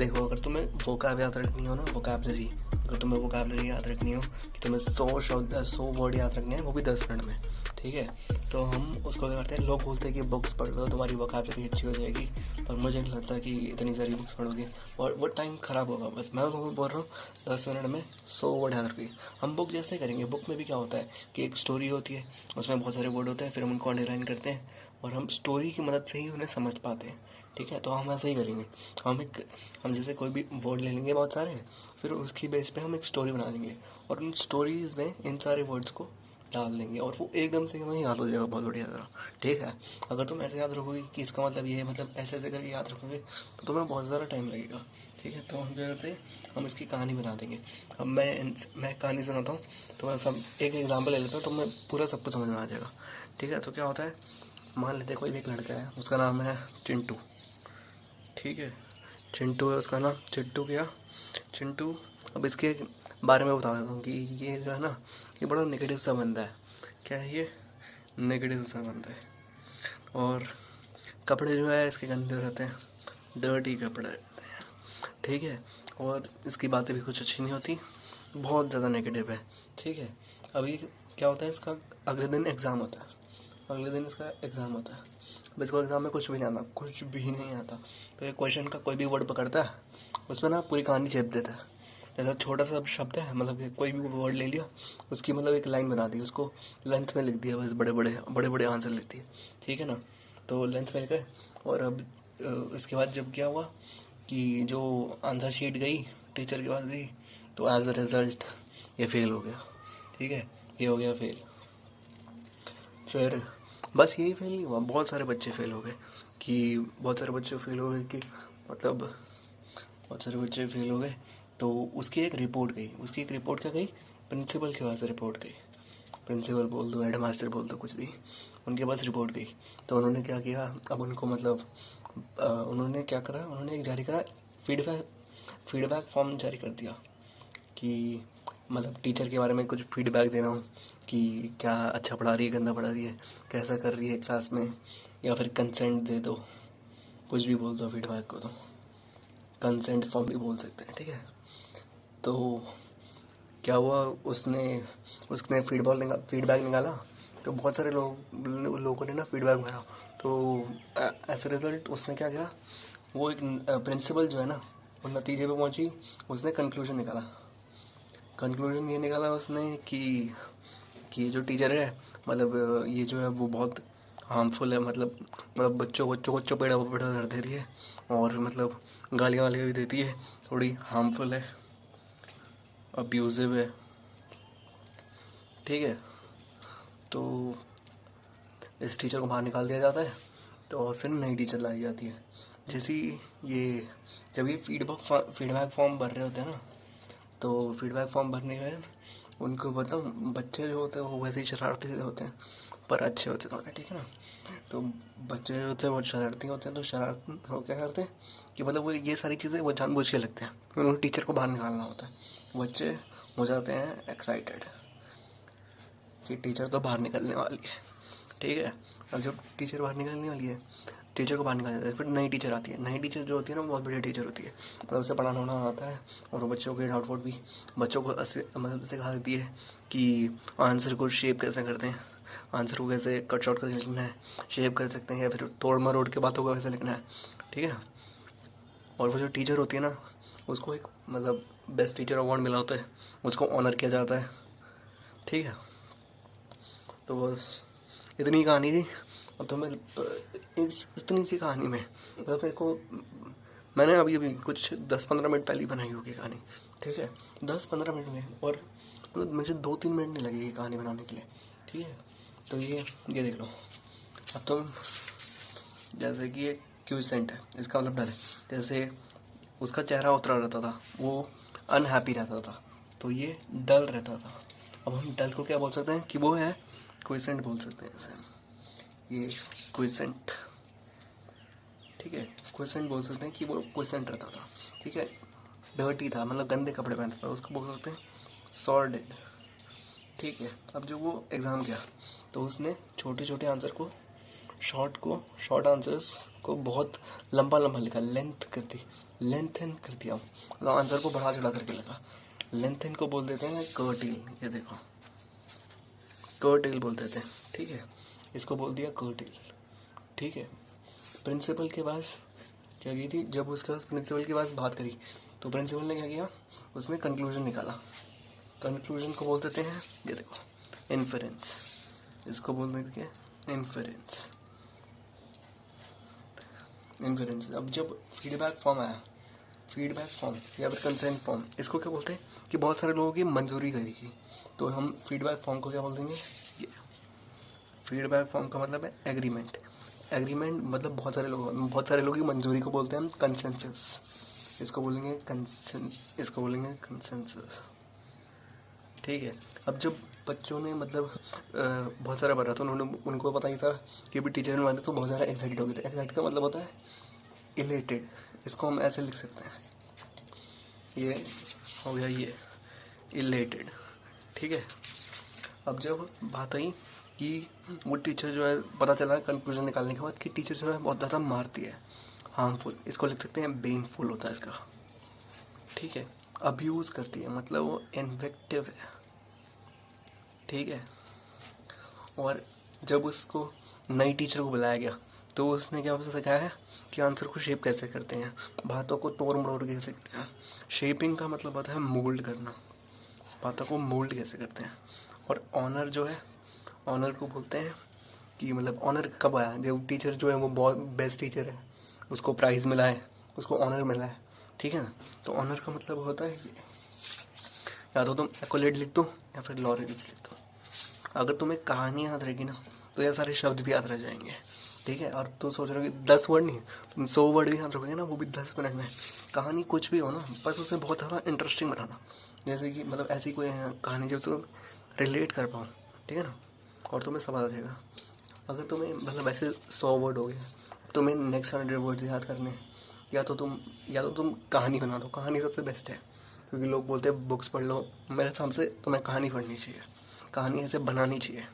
देखो, अगर तुम्हें वोकैब याद रखनी हो ना, वोकैबलरी, अगर तुम्हें वोकैबलरी याद रखनी हो कि तुम्हें 100 शब्द 100 वर्ड याद रखने हैं, वो भी 10 मिनट में, ठीक है, तो हम उसको क्या करते हैं, लोग बोलते हैं कि बुक्स पढ़ लो तुम्हारी वोकैबलरी अच्छी हो जाएगी, पर मुझे नहीं लगता कि इतनी सारी बुक्स पढ़ोगे और वो टाइम ख़राब होगा। बस मैं तुम्हें बोल रहा हूँ 10 मिनट में 100 वर्ड याद रखिए। हम बुक जैसे करेंगे, बुक में भी क्या होता है कि एक स्टोरी होती है, उसमें बहुत सारे वर्ड होते हैं, फिर हम उनको अंडरलाइन करते हैं और हम स्टोरी की मदद से ही उन्हें समझ पाते हैं, ठीक है। तो हम ऐसे ही करेंगे। हम जैसे कोई भी वर्ड ले लेंगे बहुत सारे, फिर उसकी बेस पे हम एक स्टोरी बना देंगे और उन स्टोरीज़ में इन सारे वर्ड्स को डाल देंगे और वो एकदम से हमें याद हो जाएगा बहुत बढ़िया तरह, ठीक है। अगर तुम ऐसे याद रखोगे कि इसका मतलब ये है, मतलब ऐसे ऐसे करके याद रखोगे तो तुम्हें बहुत ज़्यादा टाइम लगेगा, ठीक है। तो हम क्या करते हैं, हम इसकी कहानी बना देंगे। अब मैं कहानी सुनाता हूँ, तो मैं सब एक एग्जाम्पल ले लेता हूँ, तो मैं पूरा सब कुछ समझ में आ जाएगा, ठीक है। तो क्या होता है, मान लेते हैं कोई भी एक लड़का है, उसका नाम है चिंटू, ठीक है। चिंटू है उसका नाम, चिंटू क्या, चिंटू। अब इसके बारे में बता देता हूँ कि ये जो है ना, ये बड़ा नेगेटिव सा बंदा है। क्या है ये, नेगेटिव सा बंदा है। और कपड़े जो है इसके गंदे रहते हैं, डर्टी कपड़े रहते हैं, ठीक है। और इसकी बातें भी कुछ अच्छी नहीं होती, बहुत ज़्यादा नेगेटिव है, ठीक है। अभी क्या होता है, इसका अगले दिन एग्ज़ाम होता है, अगले दिन इसका एग्ज़ाम होता है। अब इसको एग्ज़ाम में कुछ भी नहीं आता, कुछ भी नहीं आता, तो ये क्वेश्चन का कोई भी वर्ड पकड़ता है, उसमें ना पूरी कहानी छेप देता है। जैसा छोटा सा शब्द है, मतलब कि कोई भी वर्ड ले लिया, उसकी मतलब एक लाइन बना दी, उसको लेंथ में लिख दिया, बस बड़े बड़े आंसर लिख दिए, ठीक है ना। तो लेंथ में लिख गए। और अब इसके बाद जब क्या हुआ कि जो आंसर शीट गई, टीचर के पास गई, तो एज अ रिज़ल्ट ये फेल हो गया, ठीक है, ये हो गया फेल। फिर बस यही फेल नहीं हुआ, बहुत सारे बच्चे फेल हो गए, कि बहुत सारे बच्चे फेल हो गए कि मतलब बहुत सारे बच्चे फेल हो गए। तो उसकी एक रिपोर्ट गई, उसकी एक रिपोर्ट क्या गई, प्रिंसिपल के पास रिपोर्ट गई। प्रिंसिपल बोल दो, हेड मास्टर बोल दो, कुछ भी, उनके पास रिपोर्ट गई। तो उन्होंने क्या किया, अब उनको मतलब उन्होंने क्या करा, उन्होंने एक जारी करा, फीडबैक फीडबैक फॉर्म जारी कर दिया कि मतलब टीचर के बारे में कुछ फीडबैक देना हो कि क्या अच्छा पढ़ा रही है, गंदा पढ़ा रही है, कैसा कर रही है क्लास में, या फिर कंसेंट दे दो, कुछ भी बोल दो फीडबैक को, तो कंसेंट फॉर्म भी बोल सकते हैं, ठीक है। तो क्या हुआ, उसने उसने फीडबैक निकाला, तो बहुत सारे लोगों ने ना फीडबैक भरा। तो एज ए रिज़ल्ट उसने क्या किया, वो एक प्रिंसिपल जो है ना, वो नतीजे पे पहुंची, उसने कंक्लूजन निकाला। कंक्लूजन ये निकाला उसने कि जो टीचर है, मतलब ये जो है वो बहुत हार्मफुल है, मतलब बच्चों को चपेड़ा वपेड़ा कर देती है और मतलब गालियाँ वालियाँ भी देती है, थोड़ी हार्मफुल है, अब्यूज़िव है, ठीक है। तो इस टीचर को बाहर निकाल दिया जाता है, तो और फिर नई टीचर लाई जाती है। जैसे ये जब ये फीडबैक फॉर्म भर रहे होते हैं ना, तो फीडबैक फॉर्म भरने के बाद उनको बताओ, बच्चे जो होते हैं वो वैसे ही शरारती से होते हैं, पर अच्छे होते हैं थोड़े, ठीक है ना। तो बच्चे जो होते हैं वो शरारती होते हैं, तो शरारत वो क्या करते हैं कि मतलब वो ये सारी चीज़ें वो जानबूझ के लगते हैं, उन्होंने टीचर को बाहर निकालना होता है। बच्चे हो जाते हैं एक्साइटेड कि टीचर तो बाहर निकलने वाली है, ठीक है। अब जब टीचर बाहर निकलने वाली है, टीचर को बाहर निकाल देते हैं, फिर नई टीचर आती है। नई टीचर जो होती है ना, वो बहुत बढ़िया टीचर होती है, मतलब उसे पढ़ाना होना आता है और वो बच्चों के डाउट वाउट भी बच्चों को मतलब सिखा देती है कि आंसर को शेप कैसे करते हैं, आंसर को कैसे कट शॉर्ट करके लिखना है, शेप कर सकते हैं, या फिर तोड़ मरोड़ के बातों को कैसे लिखना है, ठीक है। और वो जो टीचर होती है ना, उसको एक मतलब बेस्ट टीचर अवार्ड मिला होता है, उसको ऑनर किया जाता है, ठीक है। तो बस इतनी कहानी थी। अब तो मैं इस इतनी सी कहानी में मतलब मेरे को, मैंने अभी अभी कुछ 10-15 मिनट पहले ही बनाई होगी कहानी, ठीक है, 10-15 मिनट में, और मतलब मुझे 2-3 मिनट नहीं लगेगी कहानी बनाने के लिए, ठीक है। तो ये देख लो। अब तुम जैसे कि एक क्यूसेंट है, इसका मतलब डर है, जैसे उसका चेहरा उतरा रहता था, वो अनहैप्पी रहता था, तो ये डल रहता था। अब हम डल को क्या बोल सकते हैं कि वो है क्विसेंट बोल सकते हैं इसे, ये क्विसेंट, ठीक है, क्विसेंट बोल सकते हैं कि वो क्विसेंट रहता था, ठीक है। डर्टी था, मतलब गंदे कपड़े पहनता था, उसको बोल सकते हैं सॉर्डेड, ठीक है। अब जब वो एग्ज़ाम गया, तो उसने छोटे छोटे आंसर को शॉर्ट आंसर्स को बहुत लंबा लंबा लिखा, लेंथ कर दी, लेंथन कर दिया, मतलब आंसर को बढ़ा चढ़ा करके लगा। लेंथन को बोल देते हैं कर्टेल, ये देखो कर्टेल बोल देते हैं, ठीक है, इसको बोल दिया कर्टेल, ठीक है। प्रिंसिपल के पास क्या की थी, जब उसके पास प्रिंसिपल के पास बात करी तो प्रिंसिपल ने क्या किया, उसने कंक्लूजन निकाला। कंक्लूजन को बोल देते हैं, ये देखो इन्फेरेंस, इसको बोल देते हैं इन्फेरेंस। इन्फेरेंस। अब जब फीडबैक फॉर्म आया, फीडबैक फॉर्म या फिर कंसेंट फॉर्म, इसको क्या बोलते हैं कि बहुत सारे लोगों की मंजूरी करेगी, तो हम फीडबैक फॉर्म को क्या बोल देंगे, ये फीडबैक फॉर्म का मतलब है एग्रीमेंट। एग्रीमेंट मतलब बहुत सारे लोगों की मंजूरी को बोलते हैं हम कंसेंसस, इसको बोलेंगे इसको बोलेंगे कंसेंसस, ठीक है। अब जब बच्चों ने मतलब बहुत सारा पढ़ा तो उनको पता ही था कि भी टीचर ने माने, तो बहुत सारा एक्साइटेड हो गए थे। एक्साइटेड का मतलब होता है इलेटेड, इसको हम ऐसे लिख सकते हैं, ये हो गया ये इलेटेड, ठीक है। अब जब बात आई कि वो टीचर जो है, पता चला कंक्लूजन निकालने के बाद कि टीचर जो है बहुत ज़्यादा मारती है, हार्मफुल, इसको लिख सकते हैं बेनफुल होता है इसका, ठीक है। अब्यूज़ करती है मतलब वो इन्वेक्टिव है, ठीक है। और जब उसको नई टीचर को बुलाया गया तो उसने क्या उसे सिखाया है कि आंसर को शेप कैसे करते हैं, बातों को तोड़ मड़ोड़ के सीखते हैं। शेपिंग का मतलब होता है मोल्ड करना, बातों को मोल्ड कैसे करते हैं। और ऑनर जो है, ऑनर को बोलते हैं कि मतलब ऑनर कब आया, जब टीचर जो है वो बहुत बेस्ट टीचर है, उसको प्राइज़ मिला है, उसको ऑनर मिला है, ठीक है ना। तो ऑनर का मतलब होता है ये, या तो तुम एक्कोलेट लिख दो या फिर लॉरेंस लिख दो। अगर तुम्हें कहानी याद रहेगी ना तो ये सारे शब्द भी याद रह जाएंगे, ठीक है। और तुम सोच रहे हो कि 10 वर्ड नहीं, तुम 100 वर्ड भी याद रखोगे ना, वो भी 10 मिनट में। कहानी कुछ भी हो ना, बस उसे बहुत ज़्यादा इंटरेस्टिंग बनाना, जैसे कि मतलब ऐसी कोई कहानी जो तुम रिलेट कर पाओ, ठीक है ना, और तुम्हें सब आ जाएगा। अगर तुम्हें मतलब ऐसे 100 वर्ड हो गए, तुम्हें नेक्स्ट 100 वर्ड्स याद करने, या तो तुम कहानी बना दो। कहानी सबसे बेस्ट है, क्योंकि लोग बोलते हैं बुक्स पढ़ लो, मेरे हिसाब से तुम्हें कहानी पढ़नी चाहिए, कहानी ऐसे बनानी चाहिए,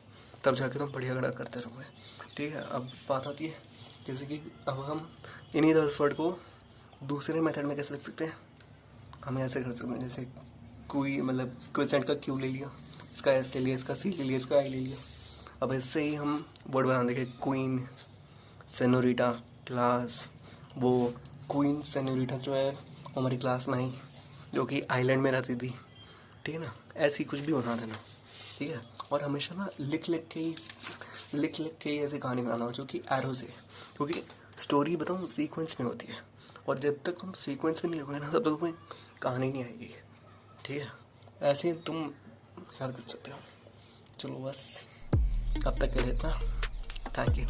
तब जाके तुम बढ़िया गड़ा करते रहोगे, ठीक है। अब बात आती है जैसे कि अब हम इन्हीं 10 वर्ड को दूसरे मेथड में कैसे लिख सकते हैं। हम ऐसे कर सकते हैं, जैसे कोई मतलब क्वेश्चन का क्यू ले लिया, इसका एस ले लिया, इसका सी ले लिया, इसका आई ले लिया। अब इससे ही हम वर्ड बना देंगे क्वीन, सेनोरिटा, क्लास। वो क्वीन सेनोरिटा जो है हमारी क्लास में आई, जो कि आइलैंड में रहती थी, ठीक है ना। ऐसी कुछ भी बना देना, ठीक है। और हमेशा ना लिख लिख के ही ऐसी कहानी बनाना हो जो कि एरो से, क्योंकि स्टोरी बताऊँ सीक्वेंस में होती है, और जब तक तुम सीक्वेंस में नहीं लिखोगे ना तब तक तुम्हें कहानी नहीं आएगी, ठीक है। ऐसे तुम याद कर सकते हो। चलो बस अब तक के लिए इतना, थैंक यू।